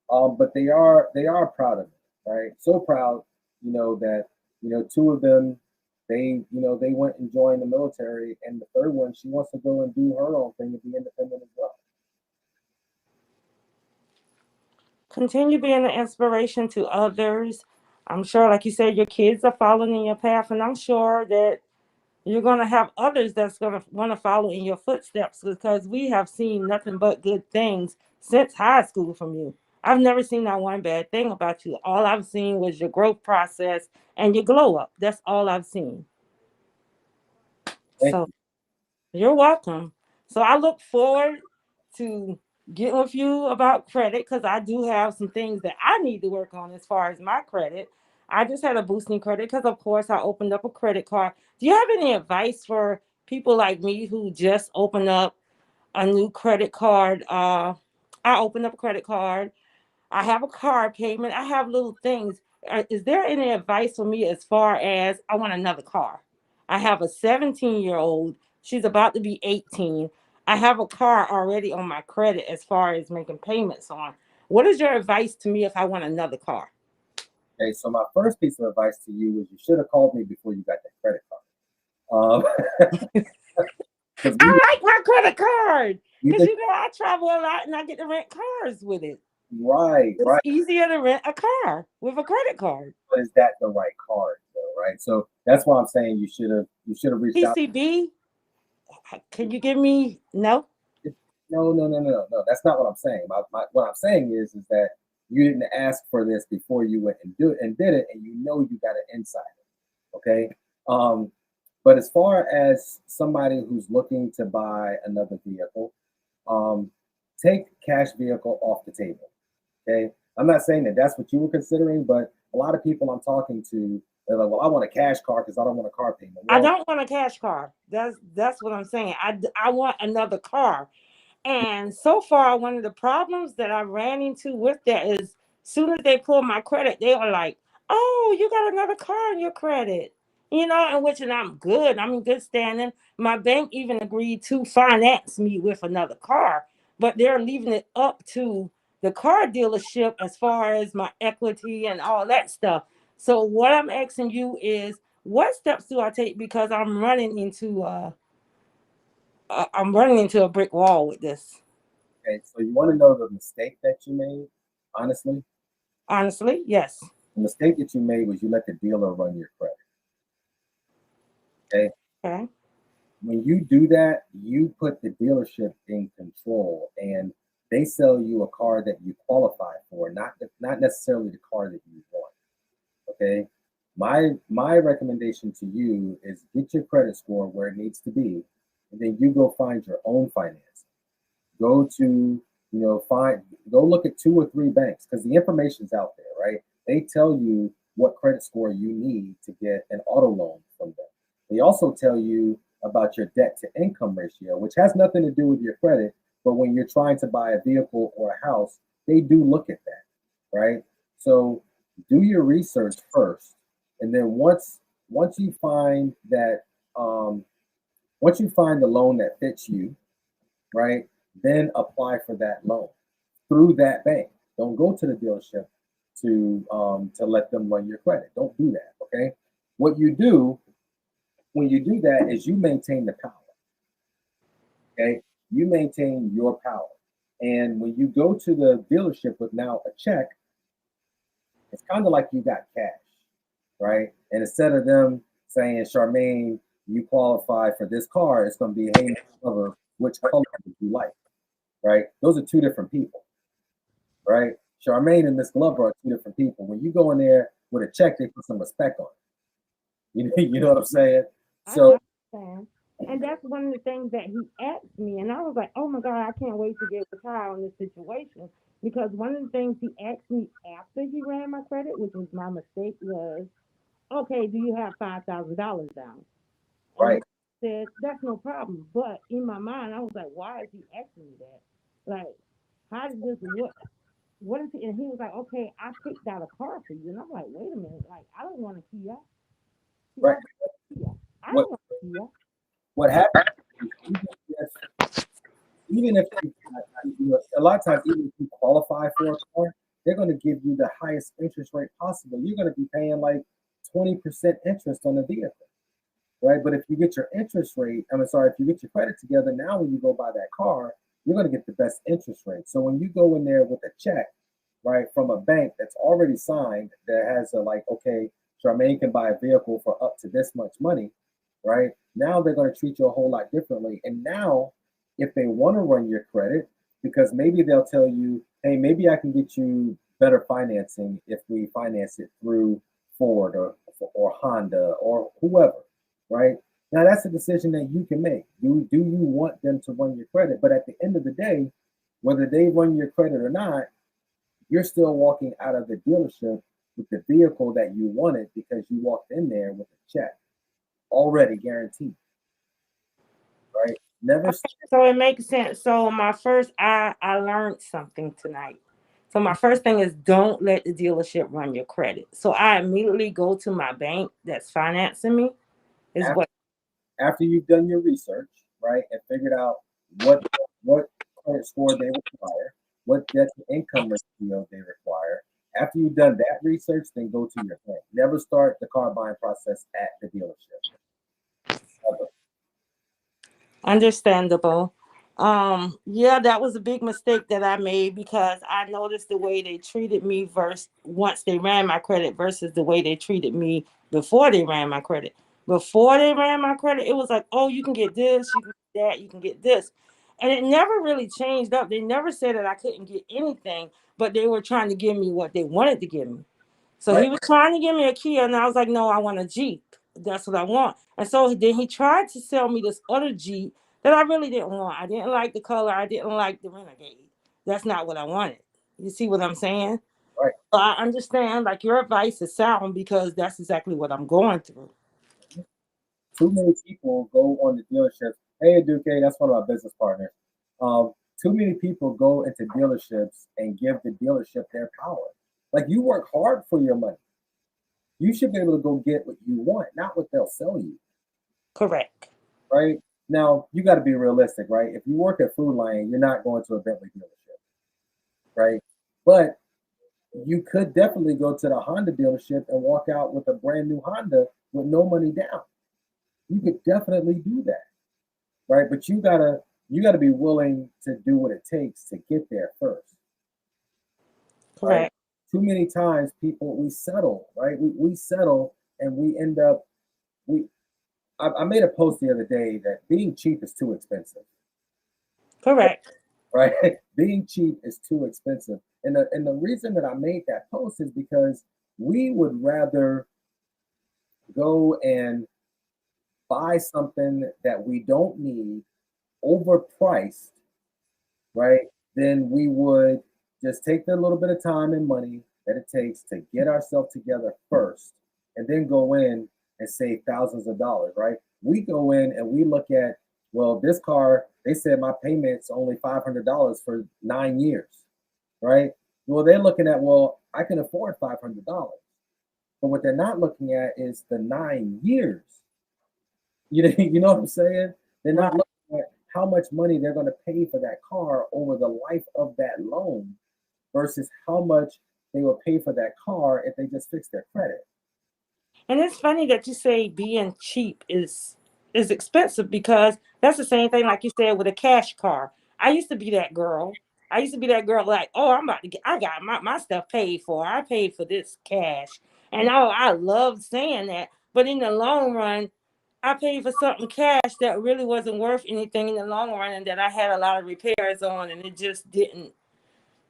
But they are proud of me, right? So proud, that two of them they went and joined the military, and the third one she wants to go and do her own thing and be independent as well. Continue being an inspiration to others. I'm sure, like you said, your kids are following in your path, and I'm sure that you're going to have others that's going to want to follow in your footsteps because we have seen nothing but good things since high school from you. I've never seen that one bad thing about you. All I've seen was your growth process and your glow up. That's all I've seen. Thank So you. you're welcome. So I look forward to getting with you about credit because I do have some things that I need to work on as far as my credit. I just had a boosting credit because, of course, I opened up a credit card. Do you have any advice for people like me who just opened up a new credit card? I opened up a credit card. I have a car payment. I have little things. Is there any advice for me as far as I want another car? I have a 17-year-old. She's about to be 18. I have a car already on my credit as far as making payments on. What is your advice to me if I want another car? Okay, so my first piece of advice to you is you should have called me before you got that credit card. Because I like my credit card we've because been I travel a lot and I get to rent cars with it. right, It's right. easier to rent a car with a credit card. But is that the right card though, right? So that's why I'm saying you should have reached out. PCB, can you give me no? No, no, no, no, no. That's not what I'm saying. What I'm saying is that you didn't ask for this before you went and did it, and you got an insider. Okay. Um, but as far as somebody who's looking to buy another vehicle, um, take cash vehicle off the table. Okay. I'm not saying that that's what you were considering, but a lot of people I'm talking to, they're like, well, I want a cash car because I don't want a car payment. I Well, don't want a cash car. That's what I'm saying. I want another car. And so far, one of the problems that I ran into with that is, soon as they pull my credit, they are like, "Oh, you got another car on your credit," in which and I'm good. I'm in good standing. My bank even agreed to finance me with another car, but they're leaving it up to the car dealership as far as my equity and all that stuff. So what I'm asking you is, what steps do I take because I'm running into a brick wall with this. okay. So you want to know the mistake that you made? Honestly, Honestly, yes. the mistake that you made was you let the dealer run your credit. Okay. Okay. When you do that, you put the dealership in control, and they sell you a car that you qualify for, not necessarily the car that you want. Okay. My recommendation to you is get your credit score where it needs to be, and then you go find your own finance. Go to, find go look at two or three banks because the information's out there, right? They tell you what credit score you need to get an auto loan from them. They also tell you about your debt to income ratio, which has nothing to do with your credit, but when you're trying to buy a vehicle or a house, they do look at that, right? So do your research first, and then once you find that once you find the loan that fits you, right, then apply for that loan. through that bank. Don't go to the dealership to let them run your credit. Don't do that. Okay. What you do when you do that is you maintain the power. Okay. You maintain your power. And when you go to the dealership with now a check, it's kind of like you got cash, right? And instead of them saying, Charmaine, you qualify for this car, it's going to be, hey, cover, which color would you like, right? Those are two different people, right? Charmaine and Miss Glover are two different people. When you go in there with a check, they put some respect on it. You know what I'm saying? So, I understand. And that's one of the things that he asked me, and I was like, "Oh my God, I can't wait to get with Kyle in this situation." Because one of the things he asked me after he ran my credit, which was my mistake, was, "Okay, do you have $5,000 down?" And right, I said, "That's no problem." But in my mind, I was like, "Why is he asking me that? Like, how did this what?" What is he? And he was like, "Okay, I picked out a car for you." And I'm like, "Wait a minute, like I don't want a Kia." He right. offered a Kia. I What don't want a Kia. what happens is even if you, a lot of times, even if you qualify for a car, they're going to give you the highest interest rate possible. You're going to be paying like 20% interest on the vehicle, right? But if you get your interest rate, if you get your credit together, now when you go buy that car, you're going to get the best interest rate. So when you go in there with a check, right, from a bank that's already signed, that has a like, okay, Charmaine can buy a vehicle for up to this much money, right? Now they're going to treat you a whole lot differently. And now, if they want to run your credit, because maybe they'll tell you, hey, maybe I can get you better financing if we finance it through Ford or Honda or whoever, right? Now that's a decision that you can make. Do you want them to run your credit? But at the end of the day, whether they run your credit or not, you're still walking out of the dealership with the vehicle that you wanted because you walked in there with a check already guaranteed, right? Never. So it makes sense. So my first, I learned something tonight. So my first thing is don't let the dealership run your credit. So I immediately go to my bank that's financing me. Is after, what after you've done your research, right, and figured out what credit score they require, what debt to income ratio they require. After you've done that research, then go to your bank. Never start the car buying process at the dealership. Ever. understandable. Yeah, that was a big mistake that I made because I noticed the way they treated me versus once they ran my credit versus the way they treated me before they ran my credit. Before they ran my credit, it was like, oh, you can get this, you can get that, you can get this. And it never really changed up. They never said that I couldn't get anything, but they were trying to give me what they wanted to give me. So Right, he was trying to give me a Kia, and I was like, no, I want a Jeep. That's what I want. And so then he tried to sell me this other Jeep that I really didn't want. I didn't like the color. I didn't like the Renegade. That's not what I wanted. You see what I'm saying? right. So I understand, like, your advice is sound because that's exactly what I'm going through. Too many people go on the dealerships. Hey, Duque, that's one of my business partners. Too many people go into dealerships and give the dealership their power. Like you work hard for your money. You should be able to go get what you want, not what they'll sell you. Correct. Right? Now, you got to be realistic, right? If you work at Food Lion, you're not going to a Bentley dealership, right? But you could definitely go to the Honda dealership and walk out with a brand new Honda with no money down. You could definitely do that, right? But you gotta be willing to do what it takes to get there first, right? Correct. Too many times people we settle, right? We settle and we end up we I made a post the other day that being cheap is too expensive, Correct. right? Being cheap is too expensive. And the reason that I made that post is because we would rather go and buy something that we don't need overpriced, right? Then we would just take the little bit of time and money that it takes to get ourselves together first and then go in and save thousands of dollars, right? We go in and we look at, well, this car, they said my payment's only $500 for 9 years, right? Well, they're looking at, well, I can afford $500. But what they're not looking at is the 9 years. You know what I'm saying? They're not Right. looking at how much money they're going to pay for that car over the life of that loan versus how much they will pay for that car if they just fix their credit. And it's funny that you say being cheap is expensive because that's the same thing like you said with a cash car. I used to be that girl. I used to be that girl like, oh, I'm about to get I got my stuff paid for. I paid for this cash. And I love saying that. But in the long run, I paid for something cash that really wasn't worth anything in the long run and that I had a lot of repairs on and it just didn't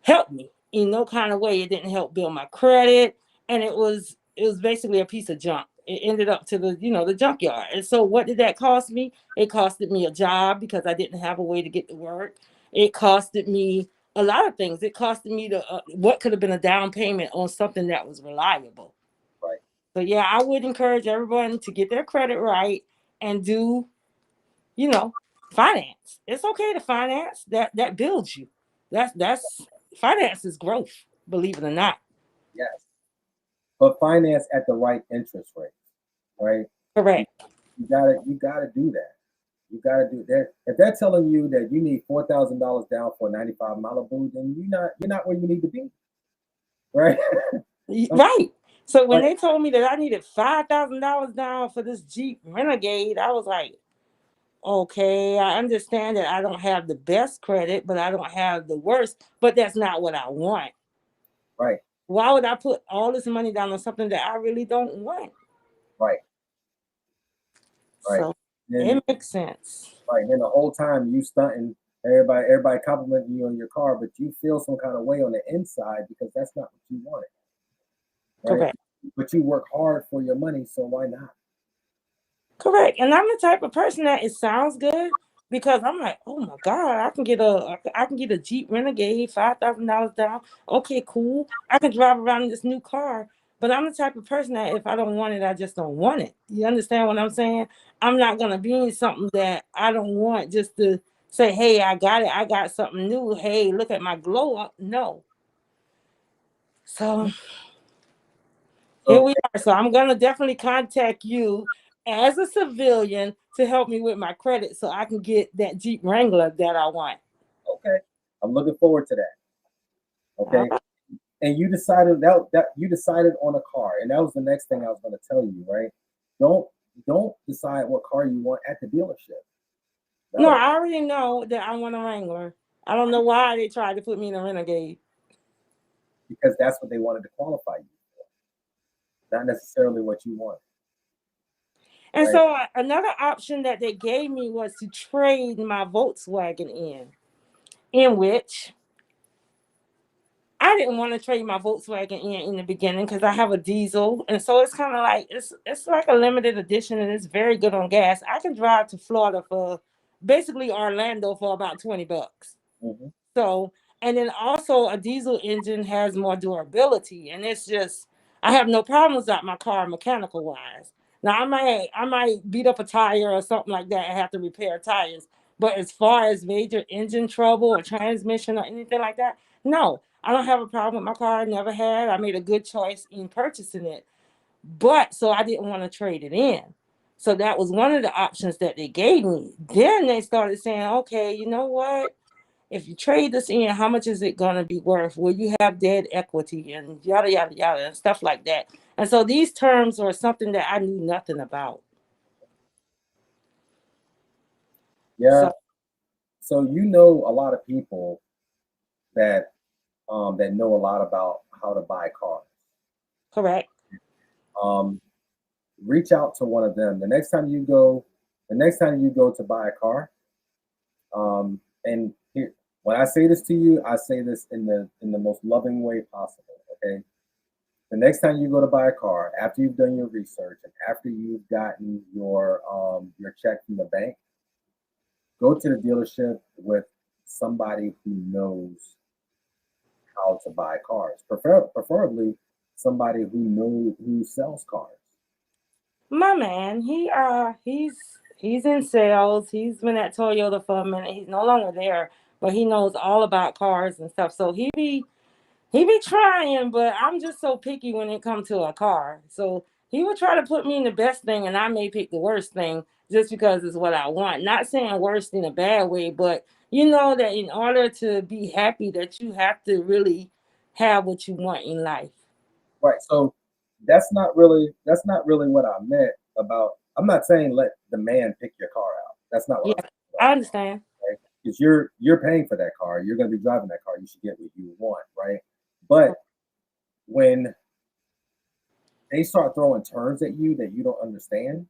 help me in no kind of way. It didn't help build my credit, and it was basically a piece of junk. It ended up to the junkyard. And so, what did that cost me? It costed me a job because I didn't have a way to get to work. It costed me a lot of things. It costed me what could have been a down payment on something that was reliable. Right. So yeah, I would encourage everyone to get their credit right and do, you know, finance. It's okay to finance. That builds you. That's finance is growth, believe it or not. Yes. But finance at the right interest rate, right? Correct. You gotta do that. You gotta do that. If they're telling you that you need $4,000 down for a 95 Malibu, then you're not where you need to be. Right? Right. So when Like, they told me that I needed $5,000 down for this Jeep Renegade, I was like, okay, I understand that I don't have the best credit, but I don't have the worst. But that's not what I want. right, Why would I put all this money down on something that I really don't want? right, right. So Then it makes sense. right, then the whole time you stunting, everybody complimenting you on your car, but you feel some kind of way on the inside because that's not what you wanted. Right? Correct. But you work hard for your money, so why not? Correct. And I'm the type of person that it sounds good because I'm like, oh my God, I can get a Jeep Renegade, $5,000 down. Okay, cool. I can drive around in this new car. But I'm the type of person that if I don't want it, I just don't want it. You understand what I'm saying? I'm not gonna be in something that I don't want just to say, hey, I got it. I got something new. Hey, look at my glow up. No. So here So we are. So I'm gonna definitely contact you as a civilian to help me with my credit so I can get that Jeep Wrangler that I want. okay, I'm looking forward to that. All Okay, right. and you decided that you decided on a car, and that was the next thing I was going to tell you, right? Don't don't decide what car you want at the dealership. No, No, I already know that I want a Wrangler. I don't know why they tried to put me in a Renegade. because that's what they wanted to qualify you for, not necessarily what you want. And Right? so another option that they gave me was to trade my Volkswagen in which I didn't want to trade my Volkswagen in the beginning because I have a diesel, and so it's kind of like it's like a limited edition, and it's very good on gas. I can drive to Florida for basically Orlando for about $20. Mm-hmm. So, and then also a diesel engine has more durability, and it's just I have no problems with my car mechanical wise. Now I might beat up a tire or something like that and have to repair tires. But as far as major engine trouble or transmission or anything like that, no, I don't have a problem with my car. I never had. I made a good choice in purchasing it. But so I didn't want to trade it in. So that was one of the options that they gave me. Then they started saying, okay, you know what? If you trade this in, how much is it going to be worth? Will you have dead equity and yada, yada, yada, and stuff like that? And so these terms are something that I knew nothing about. Yeah. So, So you know a lot of people that that know a lot about how to buy cars. correct. Um, Reach out to one of them. The next time you go to buy a car, and here, when I say this to you, I say this in the most loving way possible. Okay. The next time you go to buy a car, after you've done your research and after you've gotten your check from the bank, go to the dealership with somebody who knows how to buy cars. Preferably somebody who sells cars. My man, he's in sales. He's been at Toyota for a minute. He's no longer there, but he knows all about cars and stuff. So he be trying, but I'm just so picky when it comes to a car. So he would try to put me in the best thing, and I may pick the worst thing just because it's what I want. Not saying worst in a bad way, but you know that in order to be happy, that you have to really have what you want in life. Right. So that's not really what I meant about. I'm not saying let the man pick your car out. That's not what Yeah, I'm saying at I all. understand. Right? Because you're paying for that car. You're going to be driving that car. You should get what you want, right? But when they start throwing terms at you that you don't understand,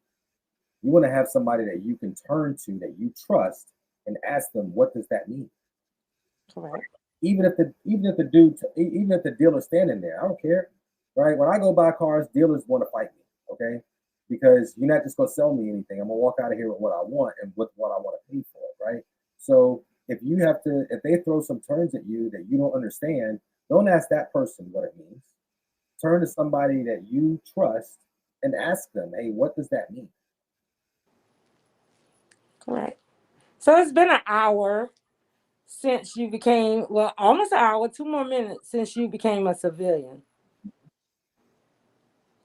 you want to have somebody that you can turn to that you trust and ask them, what does that mean? Correct. Even if the dealer's standing there, I don't care, right? When I go buy cars, dealers want to fight me, okay? Because you're not just gonna sell me anything. I'm gonna walk out of here with what I want and with what I want to pay for it, right? So if they throw some terms at you that you don't understand, don't ask that person what it means. Turn to somebody that you trust and ask them, hey, what does that mean? Correct. So it's been an hour since you became, well, almost an hour, 2 more minutes since you became a civilian.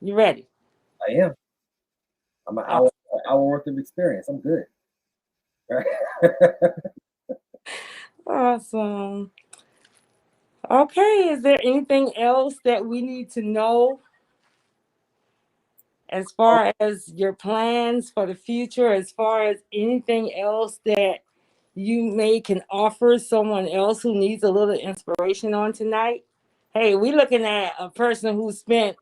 You ready? I am. I'm an hour worth of experience. I'm good. Right? Awesome. Okay, is there anything else that we need to know as far as your plans for the future, as far as anything else that you may can offer someone else who needs a little inspiration on tonight? Hey, we're looking at a person who spent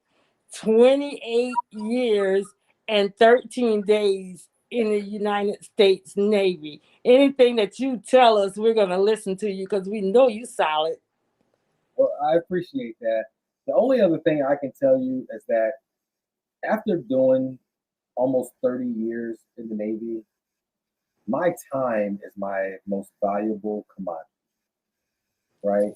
28 years and 13 days in the United States Navy. Anything that you tell us, we're going to listen to you because we know you solid. Well, I appreciate that. The only other thing I can tell you is that after doing almost 30 years in the Navy, my time is my most valuable commodity, right?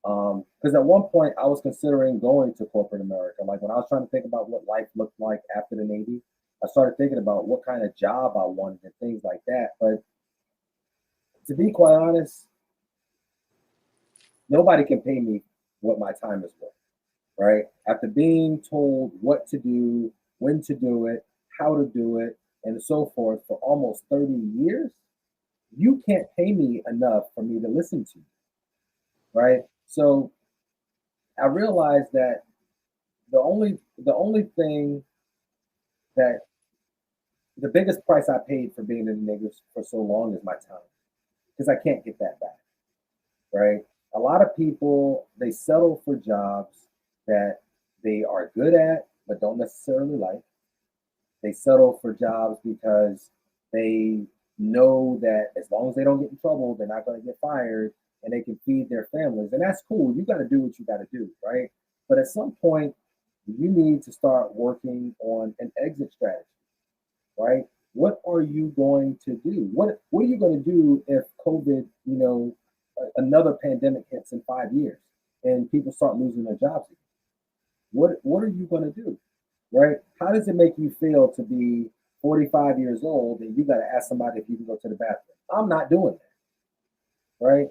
Because at one point I was considering going to corporate America. Like when I was trying to think about what life looked like after the Navy, I started thinking about what kind of job I wanted and things like that. But to be quite honest, nobody can pay me what my time is worth, right? After being told what to do, when to do it, how to do it, and so forth for almost 30 years, you can't pay me enough for me to listen to you, right? So I realized that the only thing that the biggest price I paid for being in the Navy for so long is my time because I can't get that back, right? A lot of people they settle for jobs that they are good at but don't necessarily like. They settle for jobs because they know that as long as they don't get in trouble, they're not going to get fired and they can feed their families. And that's cool. You got to do what you got to do, right? But at some point, you need to start working on an exit strategy, right? What are you going to do? What are you going to do if COVID, another pandemic hits in 5 years and people start losing their jobs again? What are you going to do? Right? How does it make you feel to be 45 years old and you got to ask somebody if you can go to the bathroom? I'm not doing that, right?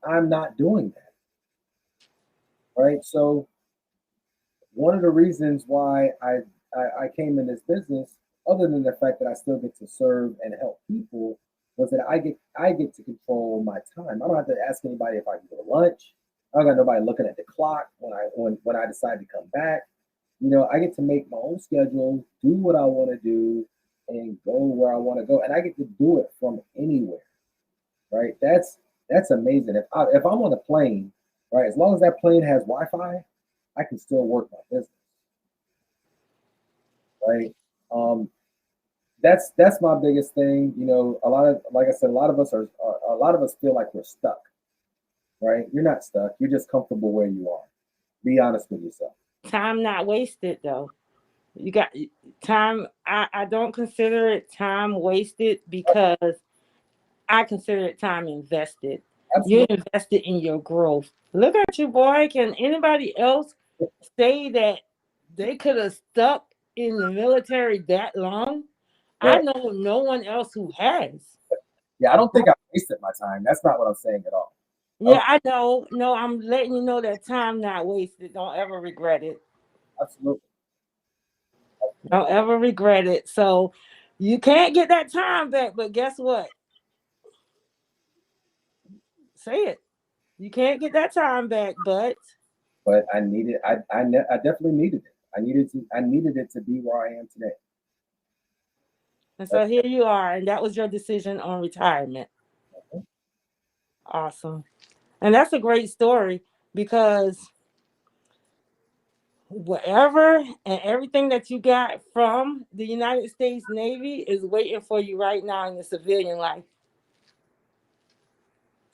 I'm not doing that, right? So one of the reasons why I came in this business, other than the fact that I still get to serve and help people, was that I get to control my time. I don't have to ask anybody if I can go to lunch. I don't got nobody looking at the clock when I decide to come back. I get to make my own schedule, do what I want to do, and go where I want to go, and I get to do it from anywhere. Right? That's amazing. If I'm on a plane, right, as long as that plane has Wi-Fi, I can still work my business. Right? Um, that's my biggest thing. A lot of like I said, a lot of us feel like we're stuck. Right? You're not stuck. You're just comfortable where you are. Be honest with yourself. Time not wasted, though. You got time. I don't consider it time wasted because I consider it time invested. You Absolutely. invested in your growth. Look at you, boy. Can anybody else say that they could have stuck in the military that long? I Well, know no one else who has. yeah, I don't think I wasted my time. That's not what I'm saying at all. Yeah, I know. No, I'm letting you know that time not wasted. Don't ever regret it. Absolutely. Don't ever regret it. So you can't get that time back, but guess what? Say it. You can't get that time back, but but I needed, I definitely needed it. I needed it to be where I am today. And so here you are, and that was your decision on retirement. Awesome. And that's a great story because whatever and everything that you got from the United States Navy is waiting for you right now in the civilian life.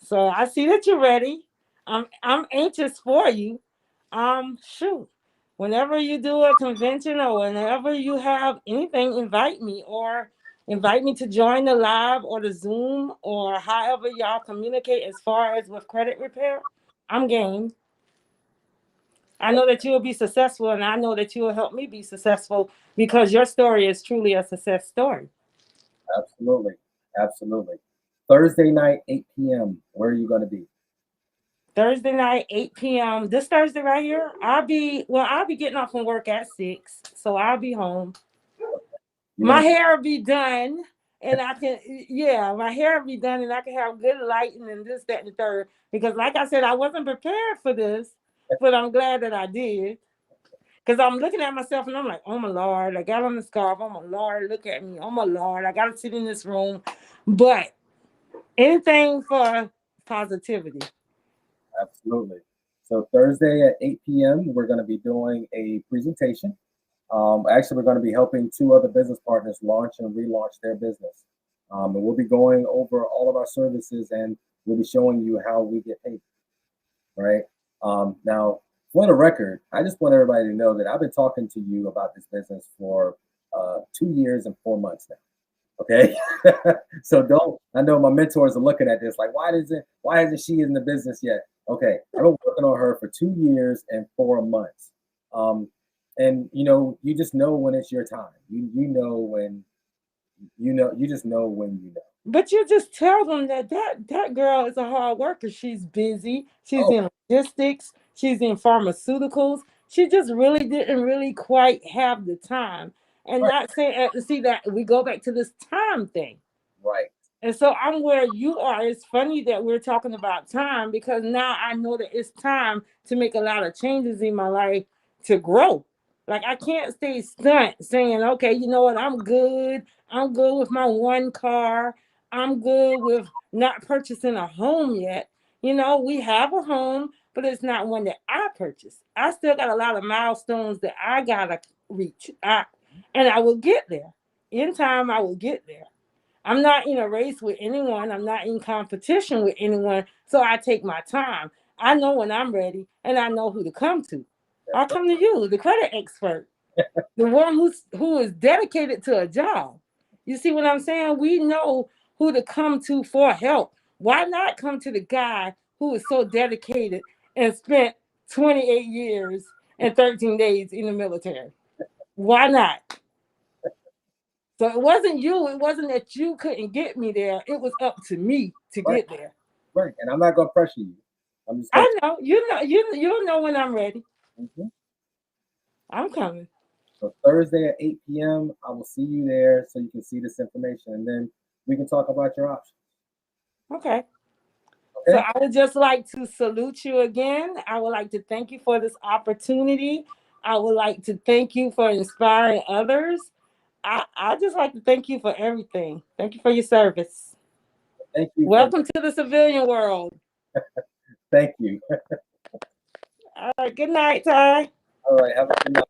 So I see that you're ready. I'm anxious for you. Shoot. Whenever you do a convention or whenever you have anything, invite me to join the live or the Zoom or however y'all communicate as far as with credit repair. I'm game. I know that you will be successful, and I know that you will help me be successful because your story is truly a success story. Absolutely. Absolutely. Thursday night, 8 p.m. Where are you going to be? Thursday night, 8 p.m. This Thursday right here, I'll be getting off from work at 6, so I'll be home. My hair will be done, and my hair will be done, and I can have good lighting and this, that, and the third. Because, like I said, I wasn't prepared for this, but I'm glad that I did. Because I'm looking at myself and I'm like, oh my Lord, I got on the scarf. Oh my Lord, look at me. Oh my Lord, I got to sit in this room. But anything for positivity. Absolutely. So Thursday at 8 p.m., we're going to be doing a presentation. Actually, we're going to be helping 2 other business partners launch and relaunch their business. And we'll be going over all of our services and we'll be showing you how we get paid. Right. Now, for the record, I just want everybody to know that I've been talking to you about this business for 2 years and 4 months now. Okay. So I know my mentors are looking at this like, why isn't she in the business yet? Okay. I've been working on her for 2 years and 4 months. And you just know when it's your time. You know when you just know when you know. But you just tell them that girl is a hard worker. She's busy. She's in logistics. She's in pharmaceuticals. She just really didn't really quite have the time. And not saying, see that we go back to this time thing. Right. And so I'm where you are. It's funny that we're talking about time because now I know that it's time to make a lot of changes in my life to grow. Like I can't stay stunt saying, okay, you know what, I'm good. I'm good with my one car. I'm good with not purchasing a home yet. We have a home, but it's not one that I purchased. I still got a lot of milestones that I gotta reach. And I will get there. In time, I will get there. I'm not in a race with anyone. I'm not in competition with anyone. So I take my time. I know when I'm ready and I know who to come to. I'll come to you, the credit expert, the one who is dedicated to a job. You see what I'm saying? We know who to come to for help. Why not come to the guy who is so dedicated and spent 28 years and 13 days in the military? Why not? So it wasn't you. It wasn't that you couldn't get me there. It was up to me to get there. Right. And I'm not going to pressure you. I know. You'll know when I'm ready. Mm-hmm. I'm coming. So Thursday at 8 p.m., I will see you there so you can see this information. And then we can talk about your options. Okay. So I would just like to salute you again. I would like to thank you for this opportunity. I would like to thank you for inspiring others. I just like to thank you for everything. Thank you for your service. Thank you. Welcome to the civilian world. Thank you. All right. Good night, Ty. All right. Have a good night.